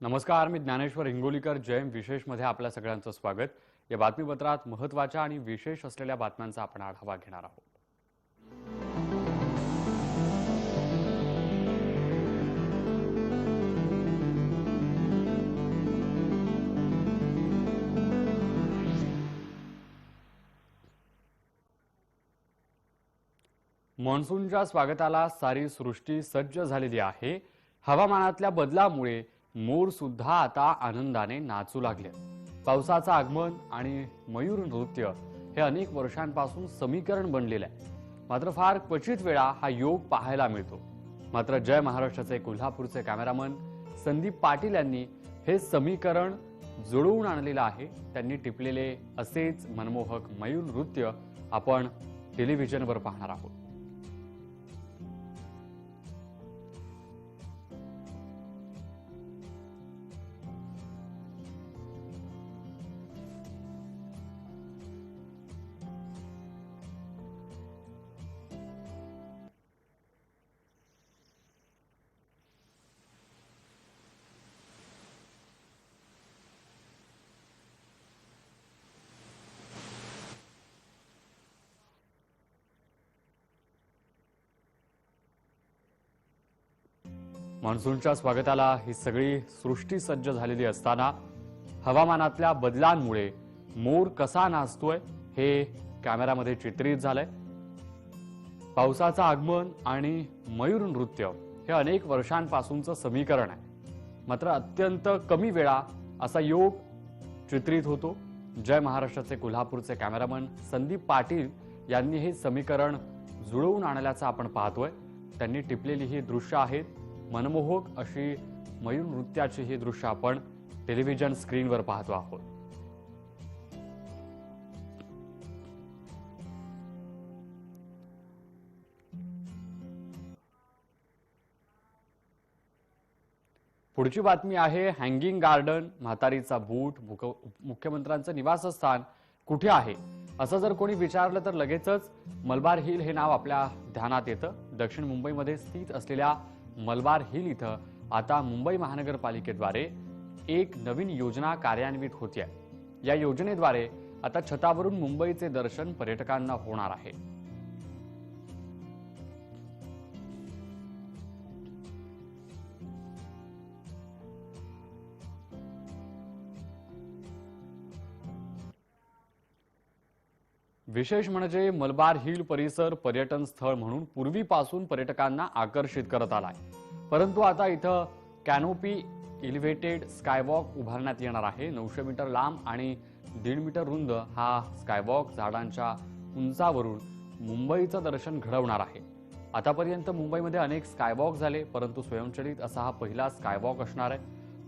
नमस्कार, मी ज्ञानेश्वर हिंगोलीकर. जयम विशेषमध्ये आपल्या सगळ्यांचं स्वागत. या बातमीपत्रात महत्त्वाच्या आणि विशेष असलेल्या बातम्यांचा आपण आढावा घेणार आहोत. मान्सूनच्या स्वागताला सारी सृष्टी सज्ज झालेली आहे. हवामानातल्या बदलामुळे मोर सुद्धा आता आनंदाने नाचू लागले. पावसाचं आगमन आणि मयूर नृत्य हे अनेक वर्षांपासून समीकरण बनलेलं आहे. मात्र फार क्वचित वेळा हा योग पाहायला मिळतो. मात्र जय महाराष्ट्राचे कोल्हापूरचे कॅमेरामन संदीप पाटील यांनी हे समीकरण जुळवून आणलेलं आहे. त्यांनी टिपलेले असेच मनमोहक मयूर नृत्य आपण टेलिव्हिजनवर पाहणार आहोत. मान्सूनच्या स्वागताला ही सगळी सृष्टी सज्ज झालेली असताना हवामानातल्या बदलांमुळे मोर कसा नाचतोय हे कॅमेरामध्ये चित्रित झालंय. पावसाचं आगमन आणि मयूर नृत्य हे अनेक वर्षांपासूनचं समीकरण आहे. मात्र अत्यंत कमी वेळा असा योग चित्रित होतो. जय महाराष्ट्राचे कोल्हापूरचे कॅमेरामन संदीप पाटील यांनी हे समीकरण जुळवून आणल्याचं आपण पाहतोय. त्यांनी टिपलेली ही दृश्य आहेत. मनमोहक अशी मयूर नृत्याची ही दृश्य आपण टेलिव्हिजन स्क्रीनवर पाहतो आहोत. पुढची बातमी आहे हँगिंग गार्डन. म्हातारीचा बूट मुख्यमंत्र्यांचं निवासस्थान कुठे आहे असं जर कोणी विचारलं तर लगेचच मलबार हिल हे नाव आपल्या ध्यानात येतं. दक्षिण मुंबईमध्ये स्थित असलेल्या मलबार हिल इथं आता मुंबई महानगरपालिकेद्वारे एक नवीन योजना कार्यान्वित होते आहे. या योजनेद्वारे आता छतावरून मुंबईचे दर्शन पर्यटकांना होणार आहे. विशेष म्हणजे मलबार हिल परिसर पर्यटन स्थळ म्हणून पूर्वीपासून पर्यटकांना आकर्षित करत आलाय. परंतु आता इथं कॅनोपी एलिव्हेटेड स्कायवॉक उभारण्यात येणार आहे. 900 मीटर लांब आणि 1.5 मीटर रुंद हा स्कायवॉक झाडांच्या उंचावरून मुंबईचं दर्शन घडवणार आहे. आतापर्यंत मुंबईमध्ये अनेक स्कायवॉक झाले, परंतु स्वयंचलित असा हा पहिला स्कायवॉक असणार आहे.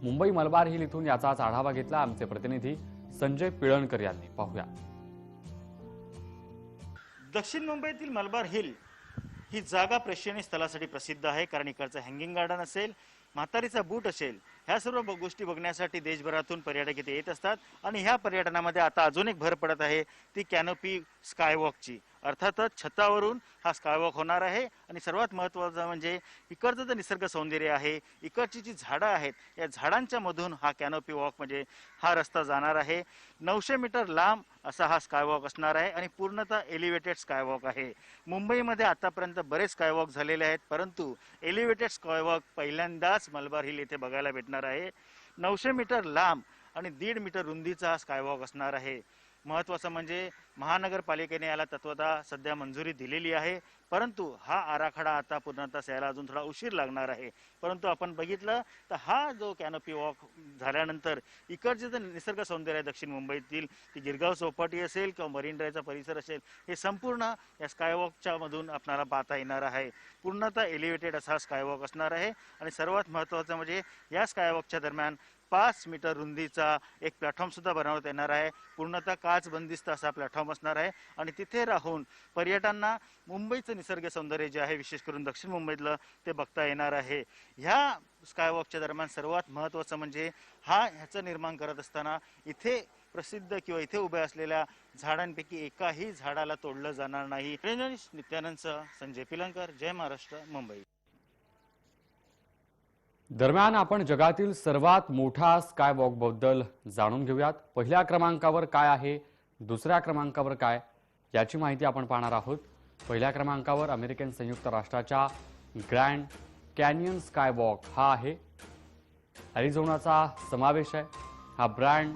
मुंबई मलबार हिल इथून याचाच आढावा घेतला आमचे प्रतिनिधी संजय पिळणकर यांनी. पाहूया. दक्षिण मुंबईतील मलबार हिल ही जागा प्रेक्षणीय स्थळासाठी प्रसिद्ध आहे. कारण इकडचं हँगिंग गार्डन असेल, म्हातारीचा बूट असेल, ह्या सर्व गोष्टी बघण्यासाठी देशभरातून पर्यटक इथे येत असतात. आणि ह्या पर्यटनामध्ये आता अजून एक भर पडत आहे ती कॅनोपी स्कायवॉकची. अर्थातच छतावरून हा स्कायवॉक होणार आहे. आणि सर्वात महत्त्वाचं म्हणजे इकडचं जे निसर्ग सौंदर्य आहे, इकडची जी झाडं आहेत, या झाडांच्या मधून हा कॅनोपी वॉक म्हणजे हा रस्ता जाणार आहे. 900 मीटर लांब असा हा स्कायवॉक असणार आहे आणि पूर्णतः एलिव्हेटेड स्कायवॉक आहे. मुंबईमध्ये आतापर्यंत बरेच स्कायवॉक झालेले आहेत, परंतु एलिव्हेटेड स्कायवॉक पहिल्यांदाच मलबार हिल येथे बघायला भेटणार आहे. 900 मीटर लांब आणि 1.5 मीटर रुंदीचा हा स्कायवॉक असणार आहे. महत्त्वाचं म्हणजे महानगरपालिकेने याला तत्वतः सध्या मंजुरी दिलेली आहे, परंतु हा आराखडा आता पूर्णतः यायला अजून थोडा उशीर लागणार आहे. परंतु आपण बघितलं तर हा जो कॅनोपी वॉक झाल्यानंतर इकडचे जे निसर्ग सौंदर्य आहे दक्षिण मुंबईतील, ती गिरगाव चौपाटी असेल किंवा मरीन ड्राईव्हचा परिसर असेल, हे संपूर्ण या स्कायवॉकच्या मधून आपल्याला पाहता येणार आहे. पूर्णतः एलिव्हेटेड असा स्कायवॉक असणार आहे. आणि सर्वात महत्त्वाचं म्हणजे या स्कायवॉकच्या दरम्यान 5 मीटर रुंदीचा एक प्लॅटफॉर्म सुद्धा बनवण्यात येणार आहे. पूर्णतः काच बंदिस्त असा प्लॅटफॉर्म असणार आहे. आणि तिथे राहून पर्यटकांना मुंबईचं निसर्ग सौंदर्य जे आहे, विशेष करून दक्षिण मुंबईतलं, ते बघता येणार आहे. ह्या स्कायवॉकच्या दरम्यान सर्वात महत्त्वाचं म्हणजे ह्याचं निर्माण करत असताना इथे प्रसिद्ध किंवा इथे उभ्या असलेल्या झाडांपैकी एकाही झाडाला तोडलं जाणार नाही. नित्यानंद, संजय पिलंकर, जय महाराष्ट्र, मुंबई. दरम्यान आपण जगातील सर्वात मोठा स्कायवॉक बद्दल जाणून घेऊयात. पहिल्या क्रमांकावर काय आहे, दुसऱ्या क्रमांकावर काय, याची माहिती आपण पाहणार आहोत. पहिल्या क्रमांकावर अमेरिकन संयुक्त राष्ट्राच्या ग्रँड कॅनियन स्कायवॉक हा आहे. अरिझोनाचा समावेश आहे. हा ब्रँड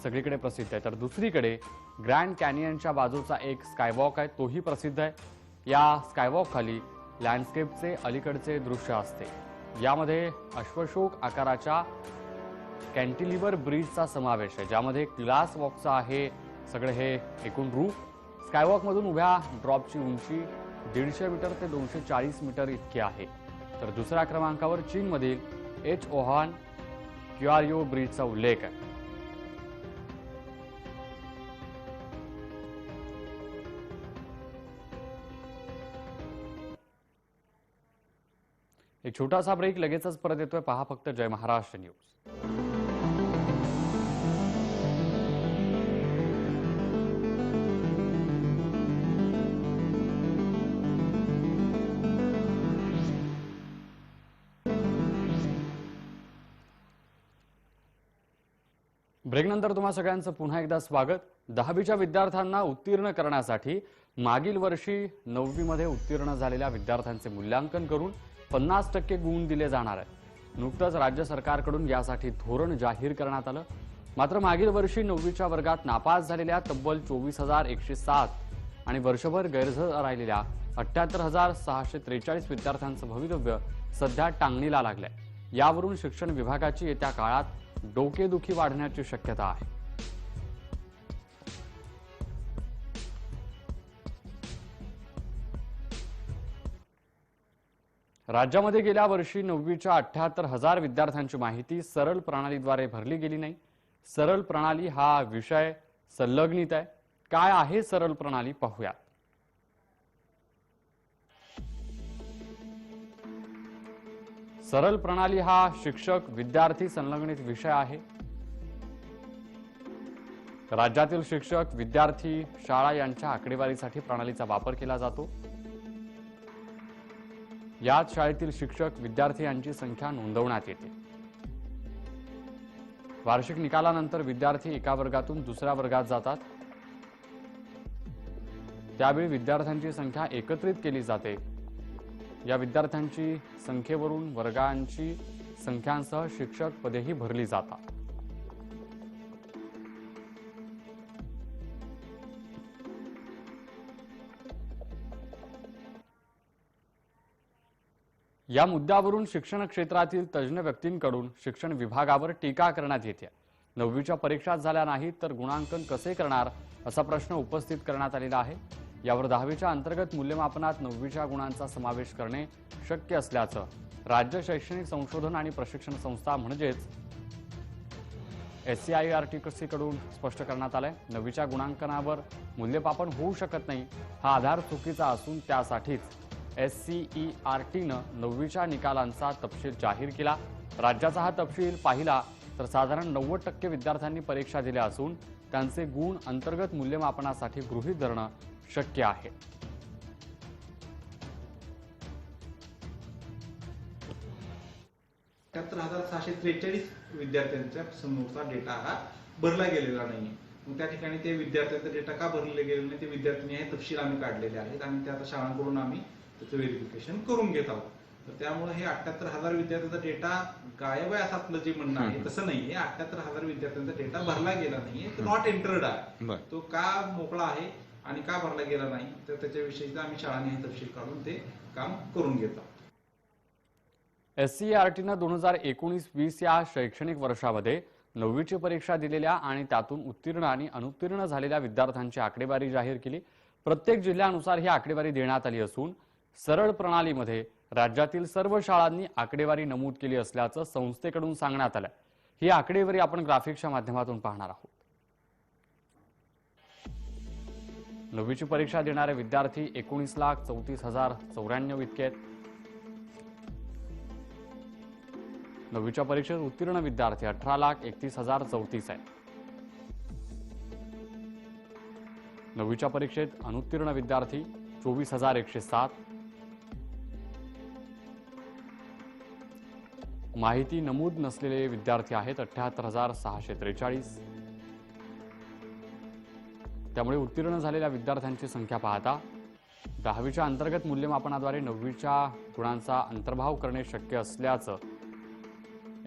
सगळीकडे प्रसिद्ध आहे. तर दुसरीकडे ग्रँड कॅनियनच्या बाजूचा एक स्कायवॉक आहे, तोही प्रसिद्ध आहे. या स्कायवॉक खाली लँडस्केपचे अलीकडचे दृश्य असते. यामध्ये अश्वशोक आकाराच्या कॅन्टिलिव्हर ब्रिजचा समावेश आहे, ज्यामध्ये ग्लास वॉकचा आहे सगळे हे एकूण रूप. स्कायवॉकमधून उभ्या ड्रॉपची उंची 150 मीटर ते 240 मीटर इतकी आहे. तर दुसऱ्या क्रमांकावर चीनमधील एच ओहान क्युआरयो ब्रिजचा उल्लेख आहे. एक छोटासा ब्रेक, लगेचच परत येतोय. पहा फक्त जय महाराष्ट्र न्यूज. ब्रेकनंतर तुम्हा सगळ्यांचं पुन्हा एकदा स्वागत. 10वीच्या विद्यार्थ्यांना उत्तीर्ण करण्यासाठी मागील वर्षी 9वीमध्ये उत्तीर्ण झालेल्या विद्यार्थ्यांचे मूल्यांकन करून 50% गुण दिले जाणार आहेत. नुकतंच राज्य सरकारकडून यासाठी धोरण जाहीर करण्यात आलं. मात्र मागील वर्षी 9वीच्या वर्गात नापास झालेल्या तब्बल 24,107 आणि वर्षभर गैरहजर राहिलेल्या 78,643 विद्यार्थ्यांचं भवितव्य सध्या टांगणीला लागलंय. यावरून शिक्षण विभागाची येत्या काळात डोकेदुखी वाढण्याची शक्यता आहे. राज्यामध्ये गेल्या वर्षी 9वीच्या 78,000 विद्यार्थ्यांची माहिती सरळ प्रणालीद्वारे भरली गेली नाही. सरळ प्रणाली हा विषय संलग्नित आहे. काय आहे सरळ प्रणाली पाहूयात. सरळ प्रणाली हा शिक्षक विद्यार्थी संलग्नित विषय आहे. राज्यातील शिक्षक, विद्यार्थी, शाळा यांच्या आकडेवारीसाठी प्रणालीचा वापर केला जातो. यात शाळेतील शिक्षक, विद्यार्थी यांची संख्या नोंदवण्यात येते. वार्षिक निकालानंतर विद्यार्थी एका वर्गातून दुसऱ्या वर्गात जातात. त्यावेळी विद्यार्थ्यांची संख्या एकत्रित केली जाते. या विद्यार्थ्यांची संख्येवरून वर्गांची संख्यांसह शिक्षक पदेही भरली जातात. या मुद्द्यावरून शिक्षण क्षेत्रातील तज्ज्ञ व्यक्तींकडून शिक्षण विभागावर टीका करण्यात येते. 9वीच्या परीक्षा झाल्या नाहीत तर गुणांकन कसे करणार असा प्रश्न उपस्थित करण्यात आलेला आहे. यावर 10वीच्या अंतर्गत मूल्यमापनात 9वीच्या गुणांचा समावेश करणे शक्य असल्याचं राज्य शैक्षणिक संशोधन आणि प्रशिक्षण संस्था म्हणजेच SCERT कडून स्पष्ट करण्यात आलंय. 9वीच्या गुणांकनावर मूल्यमापन होऊ शकत नाही हा आधार चुकीचा असून त्यासाठीच SCERTनं 9वीच्या निकालांचा तपशील जाहीर केला. राज्याचा हा तपशील पाहिला तर साधारण 90% विद्यार्थ्यांनी परीक्षा दिल्या असून त्यांचे गुण अंतर्गत मूल्यमापनासाठी गृहीत धरणं शक्य आहे. विद्यार्थ्यांच्या समोरचा डेटा हा भरला गेलेला नाही. मग त्या ठिकाणी ते विद्यार्थ्यांचा डेटा का भरले गेले नाही ते विद्यार्थ्यांनी हे तपशील आम्ही काढलेले आहेत आणि त्या शाळांकडून आम्ही त्याचं व्हेरिफिकेशन करून घेत आहोत. तर त्यामुळे हे 78,000 विद्यार्थ्यांचा डेटा गायब आहे असं आपलं जे म्हणणं आहे तसं नाहीये. 78,000 विद्यार्थ्यांचा डेटा भरला गेला नाहीये, तो नॉट एंटर्ड आहे. तो का मोकळा आहे आणि का भरला गेला नाही तर त्याच्याविषयीचा आम्ही शाळांनी हे तपशील काढून ते काम करून घेतो. SCERTनं 2019-20 या शैक्षणिक वर्षामध्ये 9वीची परीक्षा दिलेल्या आणि त्यातून उत्तीर्ण आणि अनुत्तीर्ण झालेल्या विद्यार्थ्यांची आकडेवारी जाहीर केली. प्रत्येक जिल्ह्यानुसार ही आकडेवारी देण्यात आली असून सरळ प्रणालीमध्ये राज्यातील सर्व शाळांनी आकडेवारी नमूद केली असल्याचं संस्थेकडून सांगण्यात आलं. ही आकडेवारी आपण ग्राफिक्सच्या माध्यमातून पाहणार आहोत. 9वीची परीक्षा देणारे विद्यार्थी 19,34,094 इतके आहेत. 9वीच्या परीक्षेत उत्तीर्ण विद्यार्थी 18,31,034 आहेत. 9वीच्या परीक्षेत अनुत्तीर्ण विद्यार्थी 24,107. माहिती नमूद नसलेले विद्यार्थी आहेत 78,643. त्यामुळे उत्तीर्ण झालेल्या विद्यार्थ्यांची संख्या पाहता 10वीच्या अंतर्गत मूल्यमापनाद्वारे 9वीच्या गुणांचा अंतर्भाव करणे शक्य असल्याचं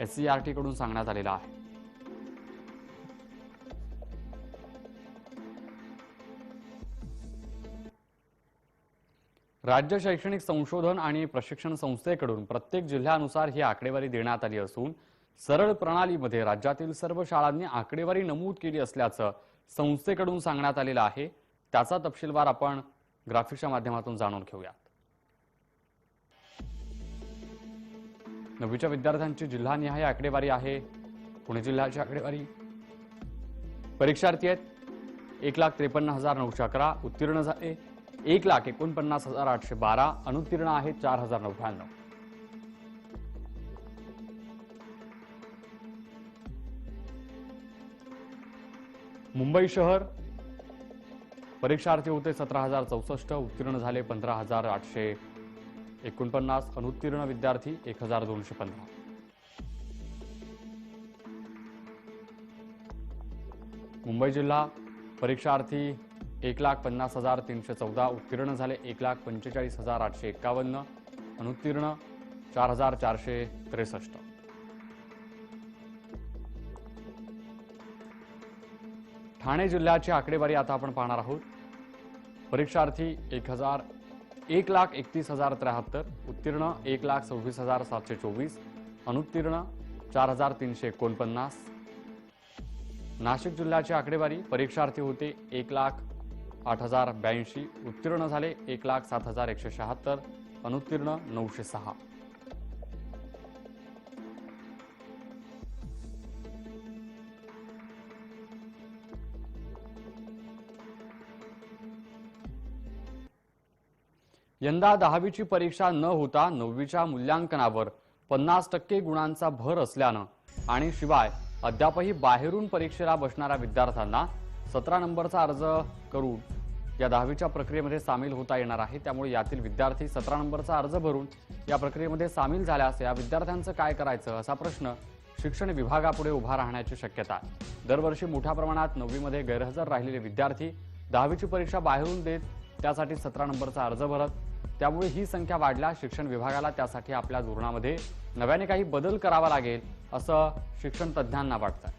SCERT कडून सांगण्यात आलेलं आहे. राज्य शैक्षणिक संशोधन आणि प्रशिक्षण संस्थेकडून प्रत्येक जिल्ह्यानुसार ही आकडेवारी देण्यात आली असून सरळ प्रणालीमध्ये राज्यातील सर्व शाळांनी आकडेवारी नमूद केली असल्याचं संस्थेकडून सांगण्यात आलेलं आहे. त्याचा तपशीलवार आपण ग्राफिक्सच्या माध्यमातून जाणून घेऊयात. 9वीच्या विद्यार्थ्यांची जिल्हानिहाय आकडेवारी आहे. पुणे जिल्ह्याची आकडेवारी परीक्षार्थी आहेत 1,53,911, उत्तीर्ण झाले 1,49,812, अनुत्तीर्ण आहेत 4,099. मुंबई शहर परीक्षार्थी होते 17,064, उत्तीर्ण झाले 15,849, अनुत्तीर्ण विद्यार्थी 1,215. मुंबई जिल्हा परीक्षार्थी 1,50,314, उत्तीर्ण झाले 1,45,851, अनुत्तीर्ण 4,463. ठाणे जिल्ह्याची आकडेवारी आता आपण पाहणार आहोत. परीक्षार्थी 1,31,073, उत्तीर्ण 1,26,724, अनुत्तीर्ण 4,349. नाशिक जिल्ह्याची आकडेवारी परीक्षार्थी होते 1,08,082, उत्तीर्ण झाले 1,07,176, अनुत्तीर्ण 906. यंदा 10वीची परीक्षा न होता 9वीच्या मूल्यांकनावर 50% गुणांचा भर असल्यानं आणि शिवाय अद्यापही बाहेरून परीक्षेला बसणाऱ्या विद्यार्थ्यांना 17 नंबरचा अर्ज करून या 10वीच्या प्रक्रियेमध्ये सामील होता येणार आहे. त्यामुळे यातील विद्यार्थी 17 नंबरचा अर्ज भरून या प्रक्रियेमध्ये सामील झाल्यास या विद्यार्थ्यांचं काय करायचं असा प्रश्न शिक्षण विभागापुढे उभा राहण्याची शक्यता आहे. दरवर्षी मोठ्या प्रमाणात 9वीमध्ये गैरहजर राहिलेले विद्यार्थी 10वीची परीक्षा बाहेरून देत त्यासाठी 17 नंबरचा अर्ज भरत. त्यामुळे ही संख्या वाढल्यास शिक्षण विभागाला त्यासाठी आपल्या धोरणामध्ये नव्याने काही बदल करावा लागेल असं शिक्षण तज्ज्ञांना वाटतं.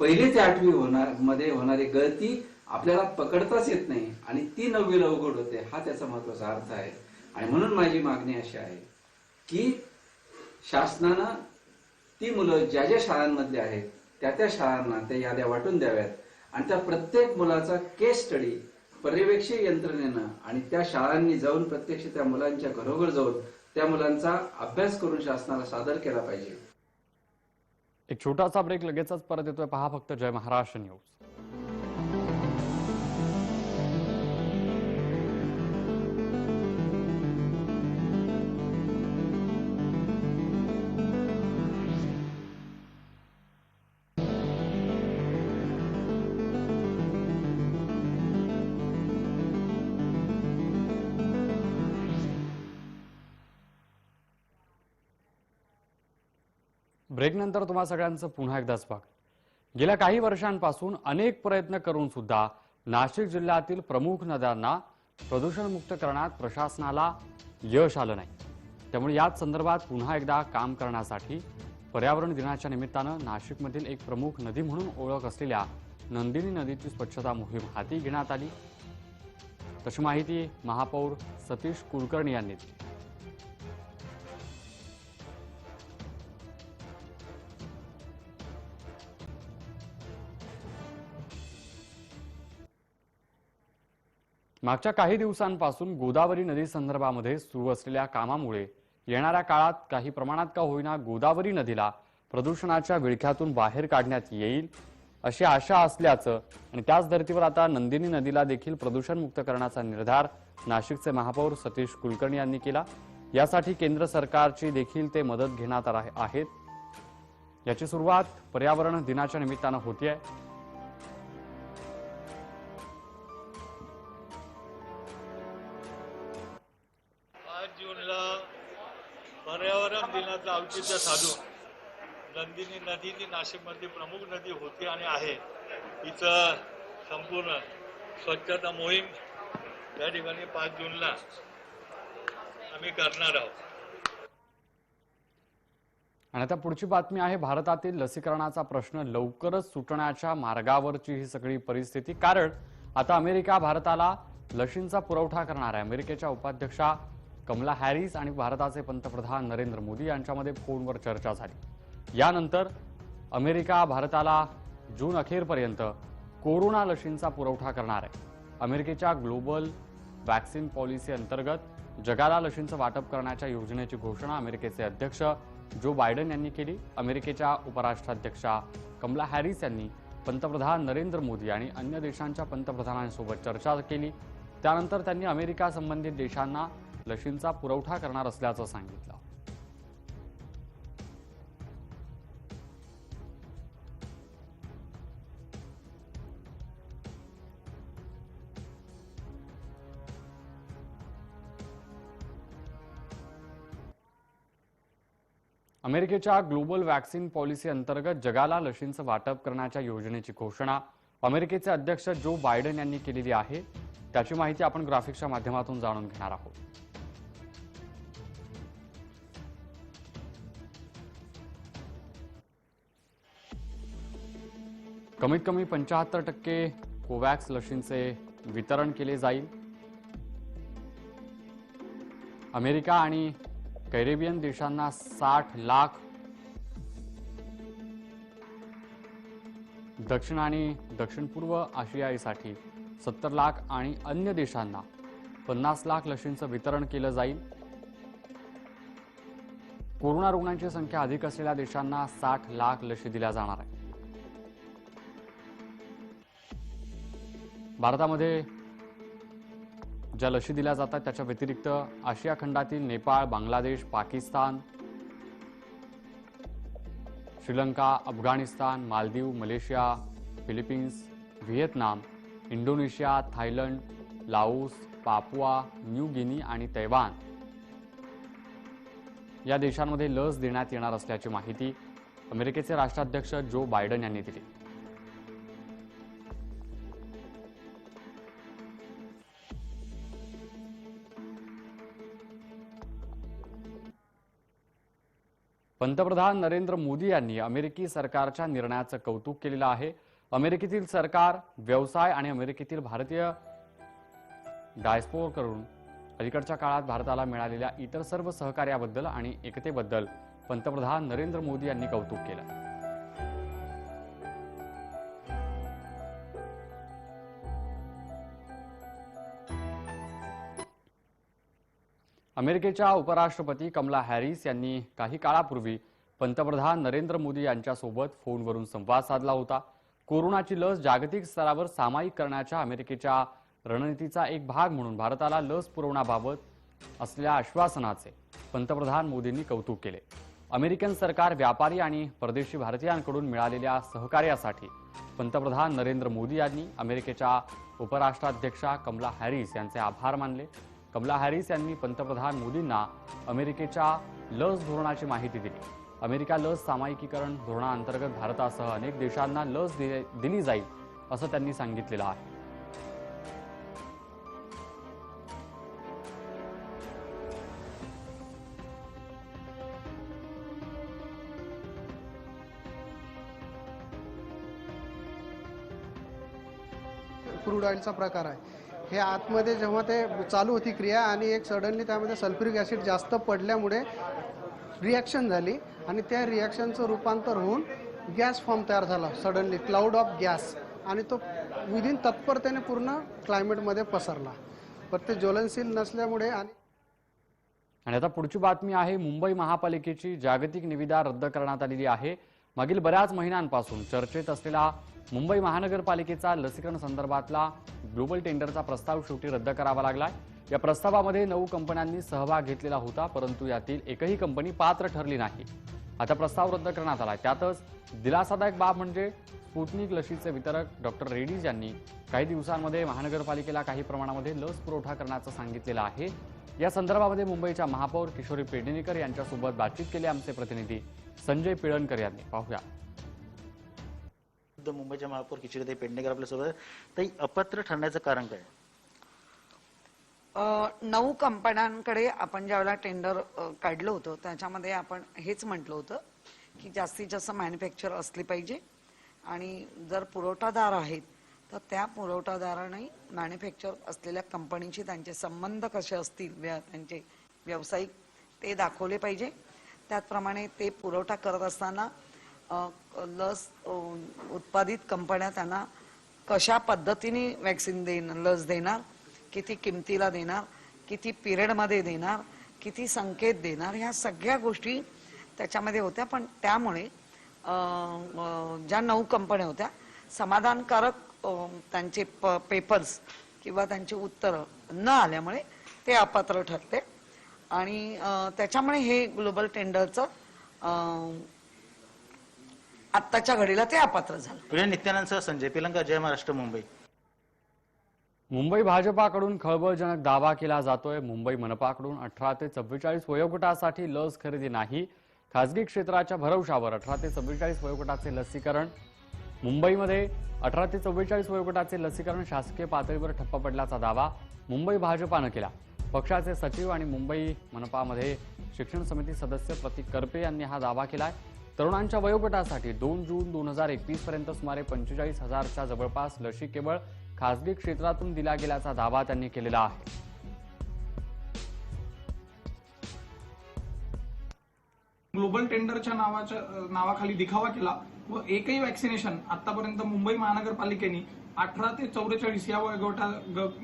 पहिली ते 8वी मध्ये होणारी गळती आपल्याला पकडताच येत नाही आणि ती 9वीला उघड होते, हा त्याचा महत्वाचा अर्थ आहे. आणि म्हणून माझी मागणी अशी आहे की शासनानं ती मुलं ज्या ज्या शाळांमधले आहेत त्या शाळांना त्या याद्या वाटून द्याव्यात आणि त्या प्रत्येक मुलाचा केस स्टडी पर्यवेक्षक यंत्रणेनं आणि त्या शाळांनी जाऊन प्रत्यक्ष त्या मुलांच्या घरोघर जाऊन त्या मुलांचा अभ्यास करून शासनाला सादर केला पाहिजे. एक छोटासा ब्रेक, लगेचच परत येतोय. पहा फक्त जय महाराष्ट्र न्यूज. ब्रेकनंतर तुम्हा सगळ्यांचं पुन्हा एकदा स्वागत. गेल्या काही वर्षांपासून अनेक प्रयत्न करून सुद्धा नाशिक जिल्ह्यातील प्रमुख नद्यांना प्रदूषणमुक्त करण्यात प्रशासनाला यश आलं नाही. त्यामुळे याच संदर्भात पुन्हा एकदा काम करण्यासाठी पर्यावरण दिनाच्या निमित्तानं नाशिकमधील एक प्रमुख नदी म्हणून ओळख असलेल्या नंदिनी नदीची स्वच्छता मोहीम हाती घेण्यात आली. तशी माहिती महापौर सतीश कुलकर्णी यांनी दिली. मागच्या काही दिवसांपासून गोदावरी नदी संदर्भामध्ये सुरू असलेल्या कामामुळे येणाऱ्या काळात काही प्रमाणात का होईना गोदावरी नदीला प्रदूषणाच्या विळख्यातून बाहेर काढण्यात येईल अशी आशा असल्याचं आणि त्याच धर्तीवर आता नंदिनी नदीला देखील प्रदूषणमुक्त करण्याचा निर्धार नाशिकचे महापौर सतीश कुलकर्णी यांनी केला. यासाठी केंद्र सरकारची देखील ते मदत घेण्यात आहेत. याची सुरुवात पर्यावरण दिनाच्या निमित्तानं होतीये. जूनला पर्यावरण दिनाचं औचित्य साधून नंदिनी नदी जी नाशिकमधली प्रमुख नदी होती आणि आहे तिचं संपूर्ण स्वच्छता मोहीम या ठिकाणी 5 जूनला आम्ही करणार आहोत. आणि आता पुढची बातमी आहे भारतातील लसीकरणाचा प्रश्न लवकरच सुटण्याच्या मार्गावरची ही सगळी परिस्थिती. कारण आता अमेरिका भारताला लशींचा पुरवठा करणार आहे. अमेरिकेच्या उपाध्यक्षा कमला हॅरिस आणि भारताचे पंतप्रधान नरेंद्र मोदी यांच्यामध्ये फोनवर चर्चा झाली. यानंतर अमेरिका भारताला जून अखेरपर्यंत कोरोना लशींचा पुरवठा करणार आहे. अमेरिकेच्या ग्लोबल वॅक्सिन पॉलिसी अंतर्गत जगाला लशींचं वाटप करण्याच्या योजनेची घोषणा अमेरिकेचे अध्यक्ष जो बायडन यांनी केली. अमेरिकेच्या उपराष्ट्राध्यक्षा कमला हॅरिस यांनी पंतप्रधान नरेंद्र मोदी आणि अन्य देशांच्या पंतप्रधानांसोबत चर्चा केली. त्यानंतर त्यांनी अमेरिका संबंधित देशांना लशींचा पुरवठा करणार असल्याचं सांगितलं. अमेरिकेच्या ग्लोबल वॅक्सिन पॉलिसी अंतर्गत जगाला लशींचं वाटप करण्याच्या योजनेची घोषणा अमेरिकेचे अध्यक्ष जो बायडन यांनी केलेली आहे. त्याची माहिती आपण ग्राफिक्सच्या माध्यमातून जाणून घेणार आहोत. कमीत कमी 75% कोवॅक्स लशींचे वितरण केले जाईल. अमेरिका आणि कॅरेबियन देशांना 60 लाख, दक्षिण आणि दक्षिण पूर्व आशियासाठी 70 लाख आणि अन्य देशांना 50 लाख लशींचं वितरण केलं जाईल. कोरोना रुग्णांची संख्या अधिक असलेल्या देशांना 60 लाख लशी दिल्या जाणार आहे. भारतामध्ये ज्या लशी दिल्या जातात त्याच्या व्यतिरिक्त आशिया खंडातील Nepal, Bangladesh, Pakistan, Sri Lanka, Afghanistan, Maldives, Malaysia, Philippines, Vietnam, Indonesia, Thailand, Laos, Papua New Guinea आणि तैवान या देशांमध्ये लस देण्यात येणार असल्याची माहिती अमेरिकेचे राष्ट्राध्यक्ष जो बायडन यांनी दिली. पंतप्रधान नरेंद्र मोदी यांनी अमेरिकी सरकारच्या निर्णयाचं कौतुक केलेलं आहे. अमेरिकेतील सरकार, व्यवसाय आणि अमेरिकेतील भारतीय डायस्पोराकडून अलीकडच्या काळात भारताला मिळालेल्या इतर सर्व सहकार्याबद्दल आणि एकतेबद्दल पंतप्रधान नरेंद्र मोदी यांनी कौतुक केलं. अमेरिकेच्या उपराष्ट्रपती कमला हॅरिस यांनी काही काळापूर्वी पंतप्रधान नरेंद्र मोदी यांच्यासोबत फोनवरून संवाद साधला होता. कोरोनाची लस जागतिक स्तरावर सामायिक करण्याच्या अमेरिकेच्या रणनीतीचा एक भाग म्हणून भारताला लस पुरवण्याबाबत असलेल्या आश्वासनाचे पंतप्रधान मोदींनी कौतुक केले. अमेरिकन सरकार, व्यापारी आणि परदेशी भारतीयांकडून मिळालेल्या सहकार्यासाठी पंतप्रधान नरेंद्र मोदी यांनी अमेरिकेच्या उपराष्ट्राध्यक्षा कमला हॅरिस यांचे आभार मानले. कमला हॅरिस यांनी पंतप्रधान मोदींना अमेरिकेच्या लस धोरणाची माहिती दिली. अमेरिका लस सामायिकीकरण धोरणाअंतर्गत भारतासह अनेक देशांना लस दिली जाईल असं त्यांनी सांगितलेलं आहे. क्रूड ऑइलचा प्रकार आहे. हे आतमध्ये जेव्हा ते चालू होती क्रिया आणि एक सडनली त्यामध्ये सल्फ्युरिक ॲसिड जास्त पडल्यामुळे रिॲक्शन झाली आणि त्या रिॲक्शनचं रूपांतर होऊन गॅस फॉर्म तयार झाला सडनली, क्लाउड ऑफ गॅस, आणि तो विदिन तत्परतेने पूर्ण क्लायमेटमध्ये पसरला. पण ते ज्वलनशील नसल्यामुळे आणि आता पुढची बातमी आहे. मुंबई महापालिकेची जागतिक निविदा रद्द करण्यात आलेली आहे. मागील बऱ्याच महिन्यांपासून चर्चेत असलेला मुंबई महानगरपालिकेचा लसीकरण संदर्भातला ग्लोबल टेंडरचा प्रस्ताव शेवटी रद्द करावा लागलाय. या प्रस्तावामध्ये 9 कंपन्यांनी सहभाग घेतलेला होता, परंतु यातील एकही कंपनी पात्र ठरली नाही. आता प्रस्ताव रद्द करण्यात आलाय. त्यातच दिलासादायक बाब म्हणजे स्पुटनिक लशीचे वितरक डॉक्टर रेड्डीज यांनी काही दिवसांमध्ये महानगरपालिकेला काही प्रमाणामध्ये लस पुरवठा करण्याचं सांगितलेलं आहे. या संदर्भामध्ये मुंबईच्या महापौर किशोरी पेडणेकर यांच्यासोबत बातचीत केली आमचे प्रतिनिधी संजय पिळणकर यांनी. पाहूया. मुंबईच्या महापौर किशोरीताई पेडणेकर आपल्यासोबत. ताई, अपात्र ठरण्याचं कारण काय? 9 कंपन्यांकडे आपण ज्यावेळेला टेंडर काढलं होतं त्याच्यामध्ये आपण हेच म्हटलं होतं की जास्तीत जास्त मॅन्युफॅक्चर असली पाहिजे आणि जर पुरवठादार आहेत तर त्या पुरवठादाराने मॅन्युफॅक्चर असलेल्या कंपनीशी त्यांचे संबंध कसे असतील, त्यांचे व्यावसायिक ते दाखवले पाहिजे. त्याचप्रमाणे ते पुरवठा करत असताना लस उत्पादित कंपन्या त्यांना कशा पद्धतीने वॅक्सिन लस देणार, किती किमतीला देणार, किती पिरियडमध्ये देणार, किती संकेत देणार, ह्या सगळ्या गोष्टी त्याच्यामध्ये होत्या. पण त्यामुळे ज्या 9 कंपन्या होत्या समाधानकारक त्यांचे पेपर्स किंवा त्यांची उत्तरं न आल्यामुळे ते अपात्र ठरले आणि त्याच्यामुळे हे ग्लोबल टेंडरचं आत्ताच्या घडीला ते अपात्र झालं. प्रिया नित्यानंदसह संजय पिलंका, जय महाराष्ट्र, मुंबई. मुंबई भाजपाकडून खळबळजनक दावा केला जातोय. मुंबई मनपाकडून 18 ते 44 वयोगटासाठी लस खरेदी नाही. खासगी क्षेत्राच्या भरवशावर 18 ते 44 वयोगटाचे लसीकरण. मुंबईमध्ये 18 ते 44 वयोगटाचे लसीकरण शासकीय पातळीवर ठप्प पडल्याचा दावा मुंबई भाजपानं केला. पक्षाचे सचिव आणि मुंबई मनपामध्ये शिक्षण समिती सदस्य प्रतीक करपे यांनी हा दावा केलाय. तरुणांच्या वयोगटासाठी 2 जून 2021 पर्यंत सुमारे 45,000च्या जवळपास लशी केवळ खासगी क्षेत्रातून दिल्या गेल्याचा दावा त्यांनी केलेला आहे. ग्लोबल टेंडरच्या नावाखाली दिखावा केला व एकही वॅक्सिनेशन आतापर्यंत मुंबई महानगरपालिकेने 18 ते 44 या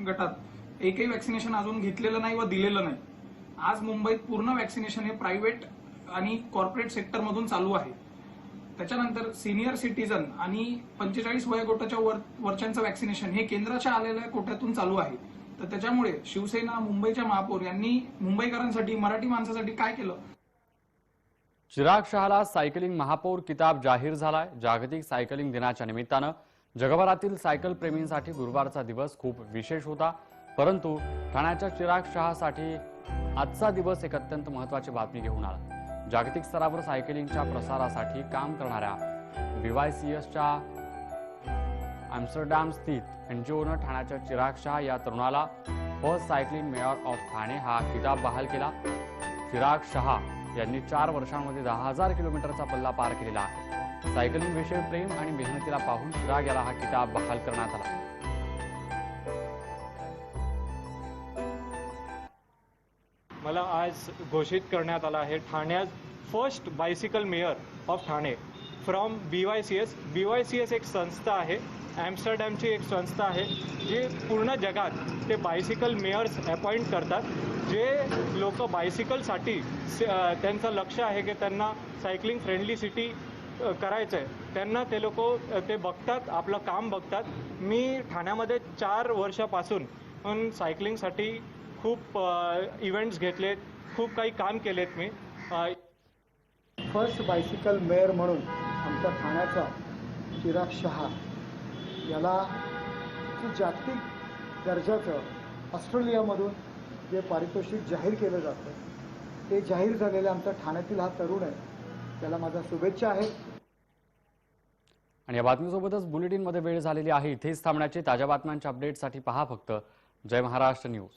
गटात एकही वॅक्सिनेशन अजून घेतलेलं नाही व दिलेलं नाही. आज मुंबईत पूर्ण वॅक्सिनेशन हे प्रायव्हेट आणि कॉर्पोरेट सेक्टर मधून चालू आहे. त्याच्यानंतर सिनियर सिटीजन आणि 45 वयोगटाच्या वरच्यांचं वॅक्सिनेशन हे केंद्राच्या आलेल्या कोट्यातून चालू आहे. तर त्याच्यामुळे शिवसेना मुंबईच्या महापौर यांनी मुंबईकरांसाठी, मराठी माणसासाठी काय केलं? चिराग शहाला सायकलिंग महापौर किताब जाहीर झालाय. जागतिक सायकलिंग दिनाच्या निमित्तानं जगभरातील सायकल प्रेमींसाठी गुरुवारचा दिवस खूप विशेष होता. परंतु ठाण्याच्या चिराग शहासाठी आजचा दिवस एक अत्यंत महत्त्वाची बातमी घेऊन आला. जागतिक स्तरावर सायकलिंगच्या प्रसारासाठी काम करणाऱ्या BYCSच्या एम्स्टरडॅम स्थित एनजीओनं ठाण्याच्या चिराग शहा या तरुणाला first cycling mayor of Thane हा किताब बहाल केला. चिराग शहा यांनी 4 वर्षांमध्ये 10,000 किलोमीटरचा पल्ला पार केलेला आहे. सायकलिंग विषयी प्रेम आणि मेहनतीला पाहून चिराग याला हा किताब बहाल करण्यात आला. मला आज घोषित करण्यात आला आहे ठाण्यात first bicycle mayor of Thane from BYCS. BYCS एक संस्था आहे, ॲम्स्टरडॅमची एक संस्था आहे जी पूर्ण जगात ते बायसिकल मेयर्स अपॉइंट करतात. जे लोक बायसिकलसाठी त्यांचं लक्ष आहे की त्यांना सायकलिंग फ्रेंडली सिटी करायचं आहे, त्यांना ते लोक ते बघतात, आपलं काम बघतात. मी ठाण्यामध्ये 4 वर्षापासून सायकलिंगसाठी खूप इव्हेंट्स घेतलेत, खूप काही काम केलेत मी. फर्स्ट बायसिकल मेयर म्हणून आमच्या ठाण्याचा चिराग शहा याला जागतिक दर्जाचं ऑस्ट्रेलियामधून जे पारितोषिक जाहीर केलं जातं ते जाहीर झालेलं आमच्या ठाण्यातील हा तरुण आहे, त्याला माझ्या शुभेच्छा आहेत. आणि या बातमीसोबतच बुलेटिनमध्ये वेळ झालेली आहे. इथेच थांबण्याची. ताज्या बातम्यांच्या अपडेटसाठी पहा फक्त जय महाराष्ट्र न्यूज.